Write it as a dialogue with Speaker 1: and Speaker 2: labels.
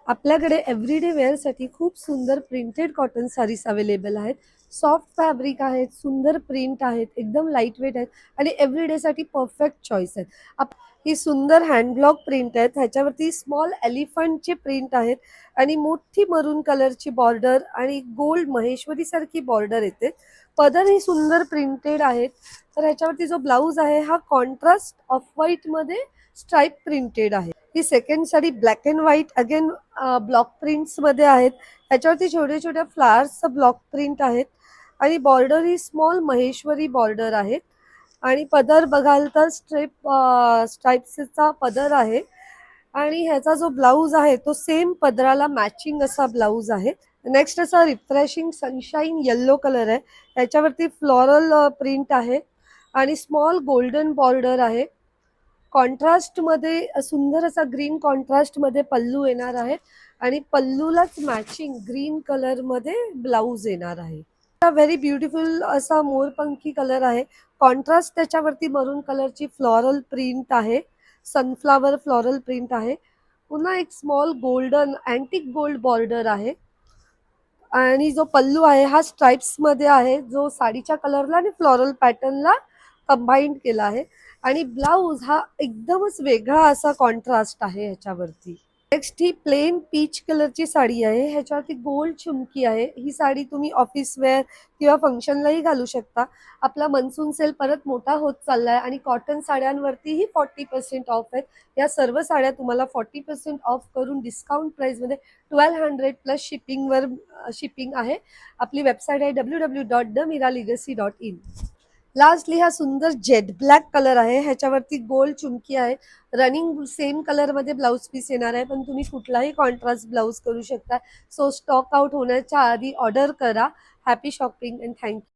Speaker 1: आपल्याकडे एव्हरीडे वेअरसाठी खूप सुंदर प्रिंटेड कॉटन साडीज अवेलेबल आहेत. सॉफ्ट फॅब्रिक आहेत, सुंदर प्रिंट आहेत, एकदम लाईट वेट आहेत आणि एव्हरीडेसाठी परफेक्ट चॉईस आहेत. ही सुंदर हँडब्लॉक प्रिंट आहेत. ह्याच्यावरती स्मॉल एलिफंटचे प्रिंट आहेत आणि मोठी मरून कलरची बॉर्डर आणि गोल्ड महेश्वरी सारखी बॉर्डर येते. पदर ही सुंदर प्रिंटेड आहेत. तर ह्याच्यावरती जो ब्लाऊज आहे हा कॉन्ट्रास्ट ऑफ व्हाईट मध्ये स्ट्राइप प्रिंटेड आहे. ही second sari black and white again block prints मध्ये आहेत. ह्याच्यावरती छोट्या छोट्या फ्लावर्सचं ब्लॉक प्रिंट आहेत आणि बॉर्डर ही स्मॉल महेश्वरी बॉर्डर आहे आणि पदर बघाल तर स्ट्राइप्सचा पदर आहे आणि ह्याचा जो ब्लाऊज आहे तो सेम पदराला मॅचिंग असा ब्लाऊज आहे. नेक्स्ट असा रिफ्रेशिंग सनशाईन येल्लो कलर आहे. ह्याच्यावरती फ्लोरल प्रिंट आहे आणि स्मॉल गोल्डन बॉर्डर आहे. कॉन्ट्रास्ट मध्ये सुंदर असा ग्रीन कॉन्ट्रास्ट मध्ये पल्लू येणार आहे आणि पल्लूलाच मॅचिंग ग्रीन कलर मध्ये ब्लाऊज येणार आहे. व्हेरी ब्युटिफुल असा मोरपंखी कलर आहे. कॉन्ट्रास्ट त्याच्यावरती मरून कलरची फ्लोरल प्रिंट आहे, सनफ्लावर फ्लोरल प्रिंट आहे. पुन्हा एक small golden antique gold border आहे आणि जो पल्लू आहे हा स्ट्राइप्स मध्ये आहे, जो साडीच्या कलरला आणि फ्लोरल पॅटर्नला कंबाईंड केला आहे आणि ब्लाऊज हा एकदमच वेगळा असा कॉन्ट्रास्ट आहे ह्याच्यावरती. नेक्स्ट ही प्लेन पीच कलरची साडी आहे. ह्याच्यावरती गोल्ड चुमकी आहे. ही साडी तुम्ही ऑफिस वेअर किंवा फंक्शनलाही घालू शकता. आपला मनसून सेल परत मोठा होत चाललाय आणि कॉटन साड्यांवरतीही 40% ऑफ आहेत. या सर्व साड्या तुम्हाला 40% ऑफ करून डिस्काउंट प्राइसमध्ये 1200 प्लस शिपिंग आहे. आपली वेबसाईट आहे www.themiralegacy.in. लास्टली हा सुंदर जेट ब्लॅक कलर आहे. ह्याच्यावरती गोल्ड चुमकी आहे. रनिंग सेम कलर मध्ये ब्लाऊज पीस येणार आहे, पण तुम्ही कुठलाही कॉन्ट्रास्ट ब्लाऊज करू शकता. सो स्टॉक आउट होण्याच्या आधी ऑर्डर करा. Happy shopping and thank you.